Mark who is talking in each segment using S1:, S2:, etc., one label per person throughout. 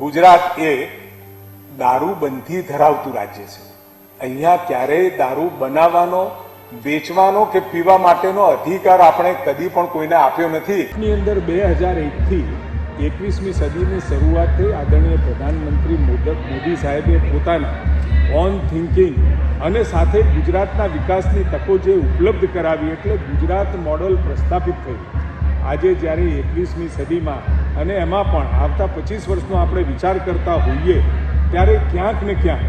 S1: ગુજરાત એ દારૂબંધી ધરાવતું રાજ્ય છે. અહીંયા ક્યારેય દારૂ બનાવવાનો, વેચવાનો કે પીવા માટેનો અધિકાર આપણે કદી પણ કોઈને આપ્યો નથી.
S2: ની અંદર 2001 થી 21મી સદીની શરૂઆત થઈ. આદરણીય પ્રધાનમંત્રી મોદી સાહેબે પોતાના ઓન થિંકિંગ અને સાથે ગુજરાતના વિકાસની તકો જે ઉપલબ્ધ કરાવી, એટલે ગુજરાત મોડલ પ્રસ્થાપિત થયું. આજે જ્યારે 21મી સદીમાં અને એમાં પણ આવતા 25 વર્ષનો આપણે વિચાર કરતા હોઈએ, ત્યારે ક્યાંક ને ક્યાંક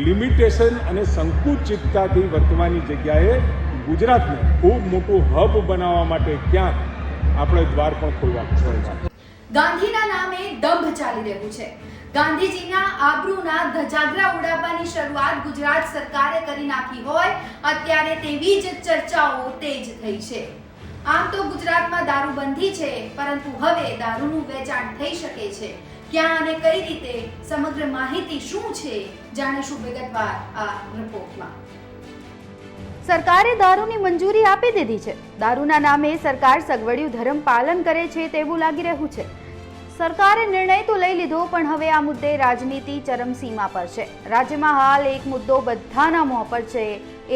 S2: લિમિટેશન અને સંકુચિતતાથી વર્તવાની જગ્યાએ ગુજરાતને ખૂબ મોટું હબ બનાવવા માટે ક્યાંક આપણે દ્વાર પણ ખોલવા પડશે.
S3: ગાંધીના નામે દંભ ચાલી રહ્યું છે. ગાંધીજીના આબરૂના ધજાગરા ઉડાવવાની શરૂઆત ગુજરાત સરકારે કરી નાખી હોય, અત્યારે તેવી જ ચર્ચાઓ તેજ થઈ છે. આમ તો ગુજરાતમાં દારૂબંધી છે, પરંતુ હવે દારૂનું વેચાણ થઈ શકે છે. ક્યાં અને કઈ રીતે, સમગ્ર માહિતી શું છે, જાણીશું વિગતવાર આ રિપોર્ટમાં.
S4: સરકારે દારૂની મંજૂરી આપી દીધી છે. દારૂના નામે સરકાર સગવડિયું ધર્મ પાલન કરે છે તેવું લાગી રહ્યું છે. સરકારે નિર્ણય તો લઈ લીધો, પણ હવે આ મુદ્દે રાજનીતિ ચરમસીમા પર છે. રાજ્યમાં હાલ એક મુદ્દો બધાના મોં પર છે,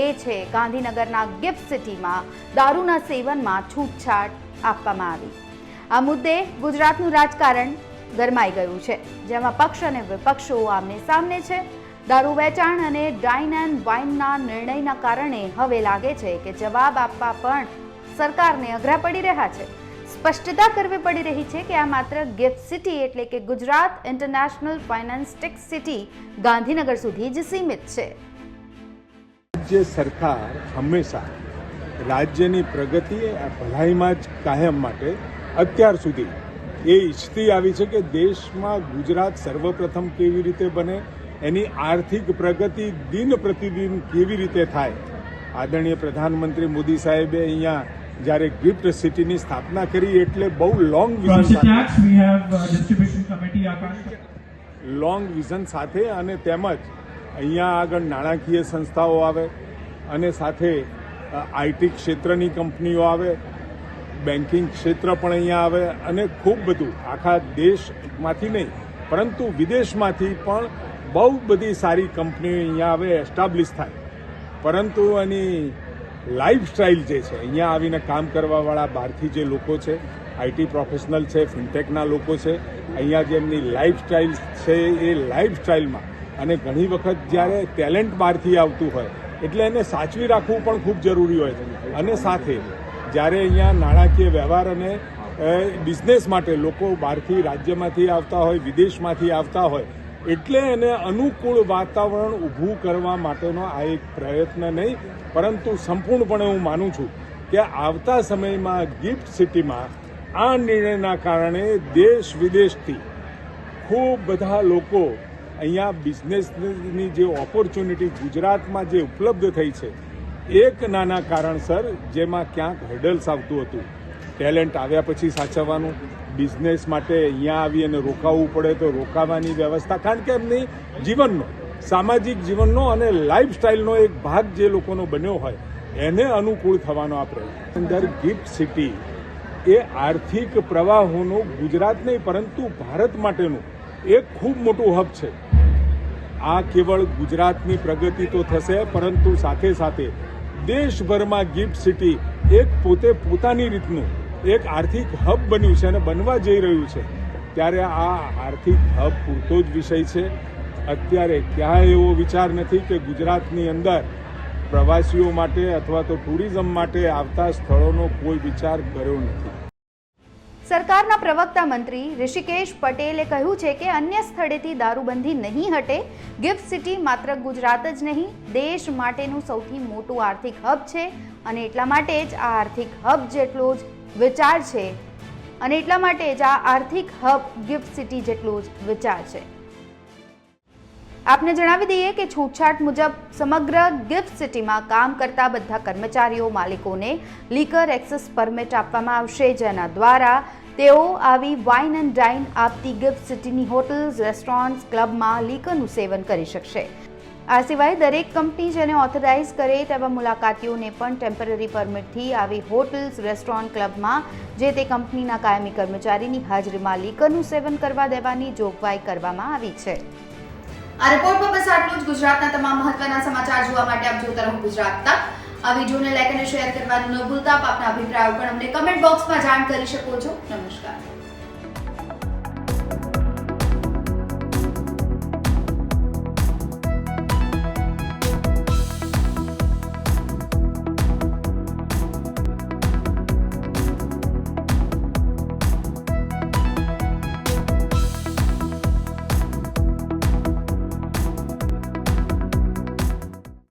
S4: એ છે ગાંધીનગરના ગિફ્ટ સિટીમાં દારૂના સેવનમાં છૂટછાટ આપવામાં આવી. આ મુદ્દે ગુજરાતનું રાજકારણ ગરમાઈ ગયું છે, જેમાં પક્ષ અને વિપક્ષો આમને સામને છે. દારૂ વેચાણ અને ડાઇન એન્ડ વાઇનના નિર્ણયના કારણે હવે લાગે છે કે જવાબ આપવા પણ સરકારને અઘરા પડી રહ્યા છે. સ્પષ્ટતા કરવી પડી રહી છે કે આ માત્ર ગિફ્ટ સિટી એટલે કે Gujarat international finance tech city Gandhinagar સુધી જ સીમિત છે.
S2: રાજ્ય સરકાર હંમેશા રાજ્યની પ્રગતિ, ભલાઈમાં જ કાયમ માટે અત્યાર સુધી એ ઈચ્છતી આવી છે કે દેશમાં ગુજરાત સર્વપ્રથમ કેવી રીતે બને, એની આર્થિક પ્રગતિ દિન પ્રતિદિન કેવી રીતે થાય. આદરણીય પ્રધાનમંત્રી મોદી સાહેબે અહીંયા જ્યારે ગિફ્ટ સિટીની સ્થાપના કરી, એટલે બહુ લોંગ વિઝન સાથે અને તેમજ અહીંયા આગળ નાણાકીય સંસ્થાઓ આવે અને સાથે આઈટી ક્ષેત્રની કંપનીઓ આવે, બેન્કિંગ ક્ષેત્ર પણ અહીંયા આવે અને ખૂબ બધું આખા દેશમાંથી નહીં પરંતુ વિદેશમાંથી પણ બહુ બધી સારી કંપનીઓ અહીંયા આવે, એસ્ટાબ્લિશ થાય. પરંતુ એની લાઈફસ્ટાઈલ જે છે, અહીંયા આવીને કામ કરવાવાળા બહારથી જે લોકો છે, આઈટી પ્રોફેશનલ છે, ફિનટેકના લોકો છે, અહીંયા જે એમની લાઈફસ્ટાઈલ છે એ લાઈફસ્ટાઈલમાં અને ઘણી વખત જ્યારે ટેલેન્ટ બહારથી આવતું હોય એટલે એને સાચવી રાખવું પણ ખૂબ જરૂરી હોય છે. અને સાથે જ્યારે અહીંયા નાણાકીય વ્યવહાર અને બિઝનેસ માટે લોકો બહારથી, રાજ્યમાંથી આવતા હોય, વિદેશમાંથી આવતા હોય, એટલે એને અનુકૂળ વાતાવરણ ઊભું કરવા માટેનો આ એક પ્રયત્ન નહીં, પરંતુ સંપૂર્ણપણે હું માનું છું કે આવતા સમયમાં ગિફ્ટ સિટીમાં આ નિર્ણયના કારણે દેશ વિદેશથી ખૂબ બધા લોકો અહીંયા બિઝનેસની જે ઓપોર્ચ્યુનિટી ગુજરાતમાં જે ઉપલબ્ધ થઈ છે, એક નાના કારણસર જેમાં ક્યાંક હેડલ્સ આવતું હતું, ટેલેન્ટ આવ્યા પછી સાચવવાનું, બિઝનેસ માટે અહીંયા આવી અને રોકાવવું પડે તો રોકાવાની વ્યવસ્થા, કારણ કે એમની જીવનનો, સામાજિક જીવનનો અને લાઈફસ્ટાઈલનો એક ભાગ જે લોકોનો બન્યો હોય એને અનુકૂળ થવાનો આ પ્રયત્ન. અંદર ગિફ્ટ સિટી એ આર્થિક પ્રવાહોનું ગુજરાત નહીં પરંતુ ભારત માટેનું એક ખૂબ મોટું હબ છે. આ કેવળ ગુજરાતની પ્રગતિ તો થશે, પરંતુ સાથે સાથે દેશભરમાં ગિફ્ટ સિટી એક પોતાની રીતનું એક આર્થિક હબ બન્યું છે અને બનવા જઈ રહ્યું છે. ત્યારે આ આર્થિક હબ પૂરતો જ વિષય છે. અત્યારે ક્યાંય એવો વિચાર નથી કે ગુજરાતની અંદર પ્રવાસીઓ માટે અથવા તો ટુરિઝમ માટે આવતા સ્થળોનો કોઈ વિચાર કર્યો નથી.
S4: સરકારના પ્રવક્તા મંત્રી ઋષિકેશ પટેલે કહ્યું છે કે અન્ય સ્થળેથી દારૂબંધી નહીં હટે. ગિફ્ટ સિટી માત્ર ગુજરાત જ નહીં, દેશ માટેનું સૌથી મોટું આર્થિક હબ છે અને એટલા માટે જ આ આર્થિક હબ જેટલો જ વિચાર છે અને એટલા માટે જ આ આર્થિક હબ ગિફ્ટ સિટી જેટલો જ વિચાર છે. આપને જણાવી દઈએ કે છૂટછાટ મુજબ સમગ્ર ગિફ્ટ સિટીમાં કામ કરતા બધા કર્મચારીઓ, માલિકોને લીકર એક્સેસ પરમિટ આપવામાં આવશે, જેના દ્વારા તેઓ આવી વાઇન એન્ડ ડાઇન આપતી ગિફ્ટ સિટીની હોટલ્સ, રેસ્ટોરન્ટ્સ, ક્લબમાં લીકરનું સેવન કરી શકશે. આ સિવાય દરેક કંપની જેને ઓથોરાઇઝ કરે તેવા મુલાકાતીઓને પણ ટેમ્પરરી પરમિટથી આવી હોટલ્સ, રેસ્ટોરન્ટ, ક્લબમાં જે તે કંપનીના કાયમી કર્મચારીની હાજરીમાં લીકરનું સેવન કરવા દેવાની જોગવાઈ કરવામાં આવી છે.
S3: આ રિપોર્ટમાં બસ આટલું જ. ગુજરાતના તમામ મહત્વના સમાચાર જોવા માટે આપ જોતા રહો ગુજરાત તક. આ વિડીયોને લાઈક અને શેર કરવાનું ન ભૂલતા. આપના અભિપ્રાયો પણ અમને કમેન્ટ બોક્સમાં જાણ કરી શકો છો. નમસ્કાર.